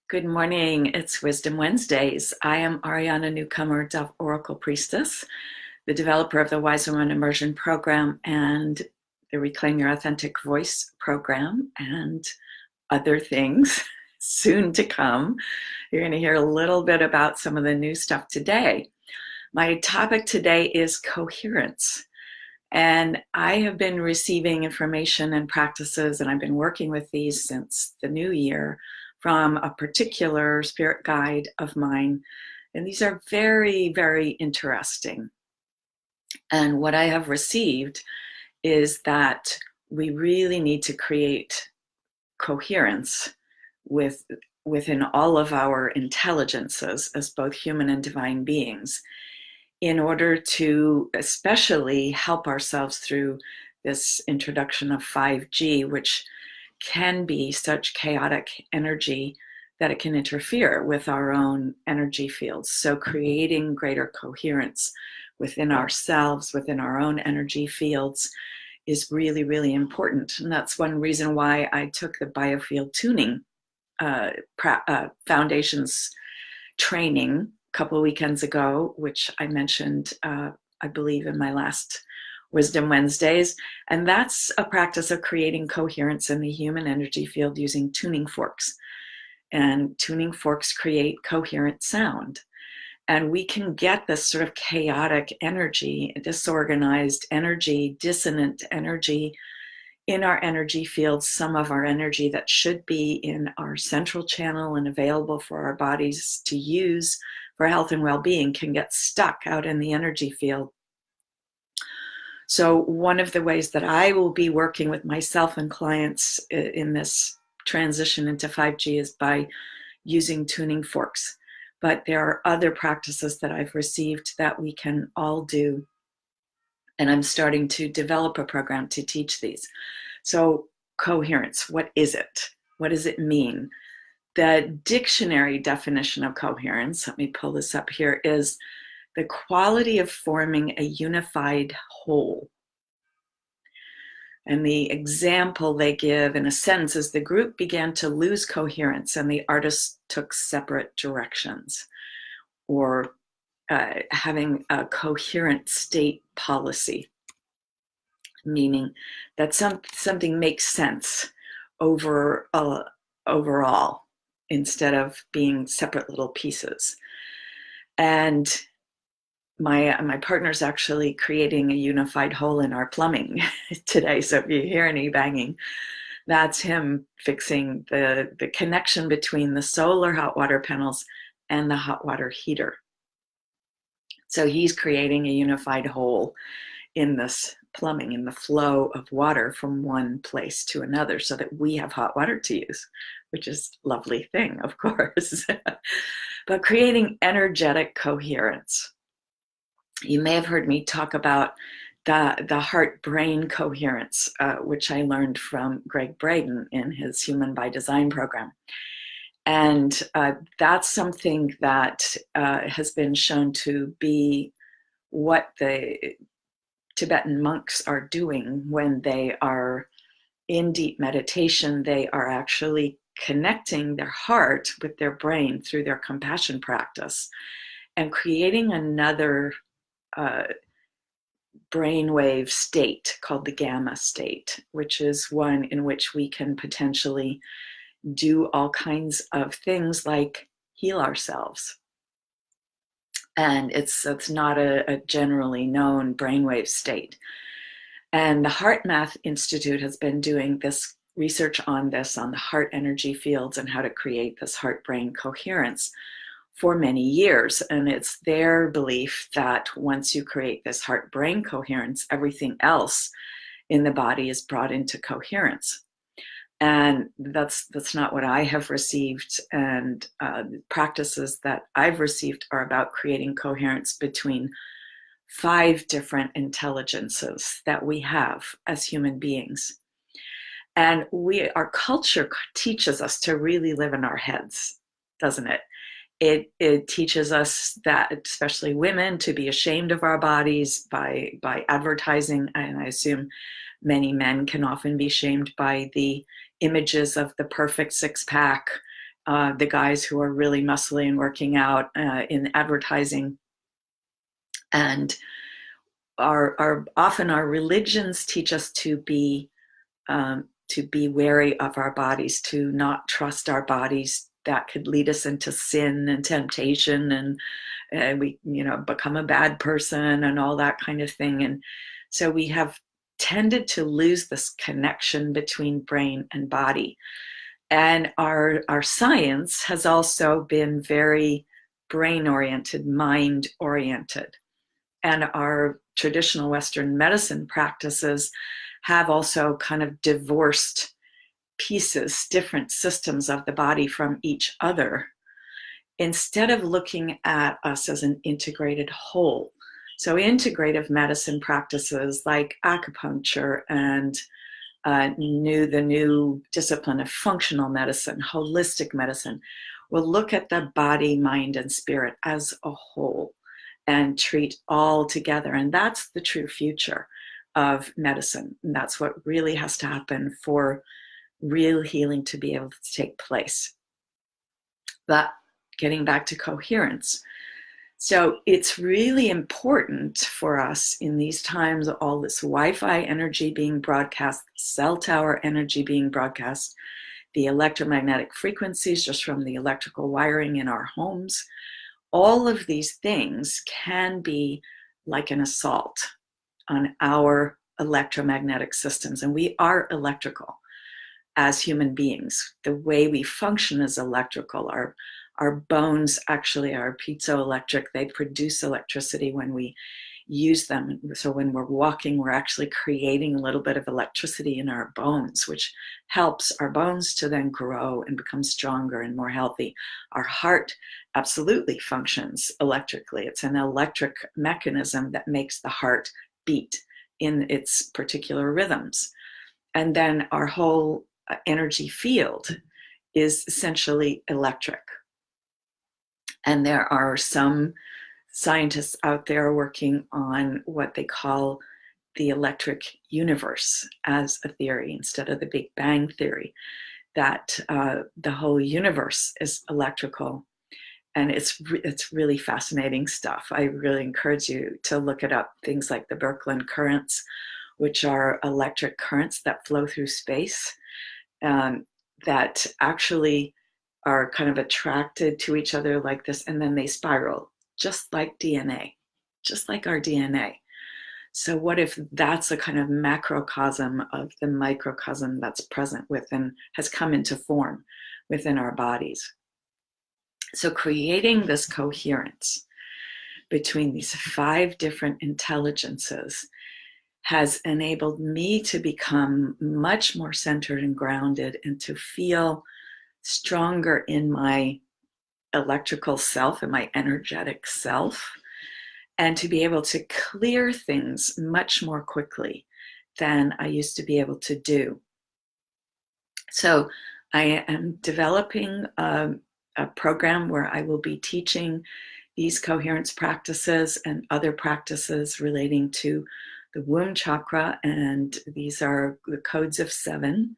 Good morning. It's Wisdom Wednesdays. I am Ariana Newcomer, Dove Oracle Priestess, the developer of the Wise Woman Immersion Program and the Reclaim Your Authentic Voice program and other things soon to come. You're going to hear a little bit about some of the new stuff today. My topic today is coherence. And I have been receiving information and practices, and I've been working with these since the new year from a particular spirit guide of mine. And these are very, very interesting. And what I have received is that we really need to create coherence within all of our intelligences as both human and divine beings in order to especially help ourselves through this introduction of 5G, which can be such chaotic energy that it can interfere with our own energy fields. So creating greater coherence within ourselves, within our own energy fields, is really, really important. And that's one reason why I took the biofield tuning foundations training a couple of weekends ago, which I mentioned, I believe, in my last Wisdom Wednesdays. And that's a practice of creating coherence in the human energy field using tuning forks. And tuning forks create coherent sound. And we can get this sort of chaotic energy, disorganized energy, dissonant energy in our energy fields. Some of our energy that should be in our central channel and available for our bodies to use for health and well-being can get stuck out in the energy field. So one of the ways that I will be working with myself and clients in this transition into 5G is by using tuning forks. But there are other practices that I've received that we can all do. And I'm starting to develop a program to teach these. So coherence, what is it? What does it mean? The dictionary definition of coherence, let me pull this up here, is the quality of forming a unified whole. And the example they give in a sentence is the group began to lose coherence and the artists took separate directions, or having a coherent state policy, meaning that something makes sense overall instead of being separate little pieces. And my partner's actually creating a unified whole in our plumbing today. So if you hear any banging, that's him fixing the connection between the solar hot water panels and the hot water heater. So he's creating a unified whole in this plumbing, in the flow of water from one place to another so that we have hot water to use, which is a lovely thing, of course. But creating energetic coherence. You may have heard me talk about the heart-brain coherence, which I learned from Greg Braden in his Human by Design program. And that's something that has been shown to be what the Tibetan monks are doing when they are in deep meditation. They are actually connecting their heart with their brain through their compassion practice and creating another brainwave state called the gamma state, which is one in which we can potentially do all kinds of things like heal ourselves. And it's not a generally known brainwave state. And the Heart Math Institute has been doing this research on this, on the heart energy fields and how to create this heart-brain coherence for many years. And it's their belief that once you create this heart-brain coherence, everything else in the body is brought into coherence. And that's not what I have received. And practices that I've received are about creating coherence between 5 different intelligences that we have as human beings. And our culture teaches us to really live in our heads, doesn't it? It teaches us that, especially women, to be ashamed of our bodies by advertising. And I assume many men can often be shamed by the images of the perfect six-pack the guys who are really muscly and working out in advertising. And often our religions teach us to be wary of our bodies, to not trust our bodies. That could lead us into sin and temptation, and we, become a bad person and all that kind of thing. And so we have tended to lose this connection between brain and body. And our science has also been very brain-oriented, mind-oriented. And our traditional Western medicine practices have also kind of divorced pieces, different systems of the body from each other, instead of looking at us as an integrated whole. So integrative medicine practices like acupuncture and the new discipline of functional medicine, holistic medicine, will look at the body, mind, and spirit as a whole and treat all together. And that's the true future of medicine. And that's what really has to happen for real healing to be able to take place. But getting back to coherence. So it's really important for us in these times, all this Wi-Fi energy being broadcast, cell tower energy being broadcast, the electromagnetic frequencies just from the electrical wiring in our homes. All of these things can be like an assault on our electromagnetic systems. And we are electrical as human beings. The way we function is electrical. Our bones actually are piezoelectric. They produce electricity when we use them. So when we're walking, we're actually creating a little bit of electricity in our bones, which helps our bones to then grow and become stronger and more healthy. Our heart absolutely functions electrically. It's an electric mechanism that makes the heart beat in its particular rhythms. And then our whole energy field is essentially electric. And there are some scientists out there working on what they call the electric universe as a theory instead of the Big Bang theory, that the whole universe is electrical. And it's really fascinating stuff. I really encourage you to look it up. Things like the Birkeland currents, which are electric currents that flow through space, that actually are kind of attracted to each other like this, and then they spiral, just like DNA, just like our DNA. So what if that's a kind of macrocosm of the microcosm that's present within, has come into form within our bodies? So creating this coherence between these 5 different intelligences has enabled me to become much more centered and grounded, and to feel stronger in my electrical self and my energetic self, and to be able to clear things much more quickly than I used to be able to do. So I am developing a program where I will be teaching these coherence practices and other practices relating to the womb chakra, and these are the codes of 7.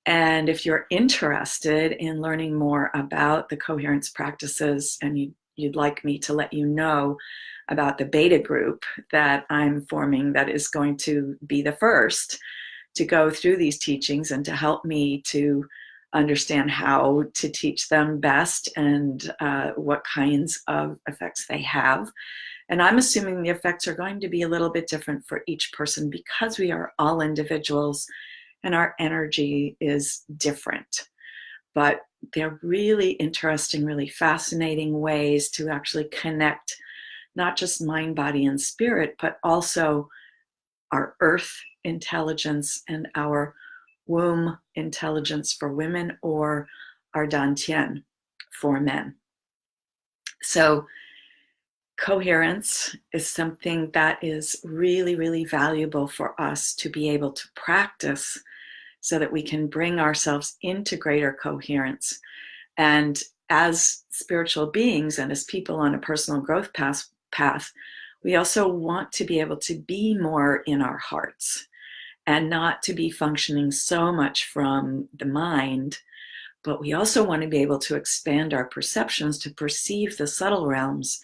And if you're interested in learning more about the coherence practices, and you'd like me to let you know about the beta group that I'm forming, that is going to be the first to go through these teachings and to help me to understand how to teach them best and what kinds of effects they have. And I'm assuming the effects are going to be a little bit different for each person, because we are all individuals and our energy is different. But they're really interesting, really fascinating ways to actually connect not just mind, body, and spirit, but also our earth intelligence and our womb intelligence for women, or our dantian for men. So coherence is something that is really, really valuable for us to be able to practice, so that we can bring ourselves into greater coherence. And as spiritual beings and as people on a personal growth path, we also want to be able to be more in our hearts and not to be functioning so much from the mind, But we also want to be able to expand our perceptions to perceive the subtle realms,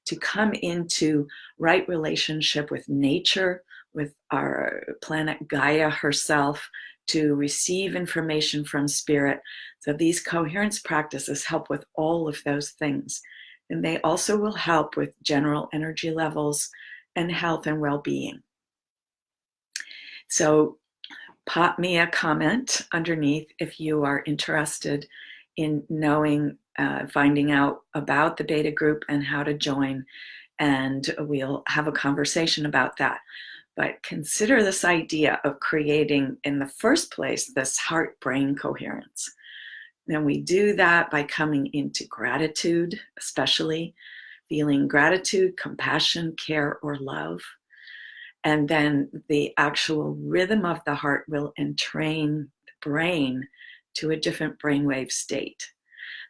to come into right relationship with nature, with our planet Gaia herself, to receive information from spirit. So these coherence practices help with all of those things. And they also will help with general energy levels and health and well-being. So pop me a comment underneath if you are interested in knowing, finding out about the beta group and how to join, and we'll have a conversation about that. But consider this idea of creating, in the first place, this heart-brain coherence. And we do that by coming into gratitude, especially feeling gratitude, compassion, care, or love. And then the actual rhythm of the heart will entrain the brain to a different brainwave state.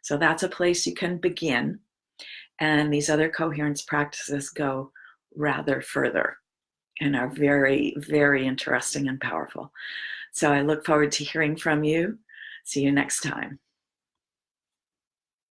So that's a place you can begin. And these other coherence practices go rather further and are very, very interesting and powerful. So I look forward to hearing from you. See you next time.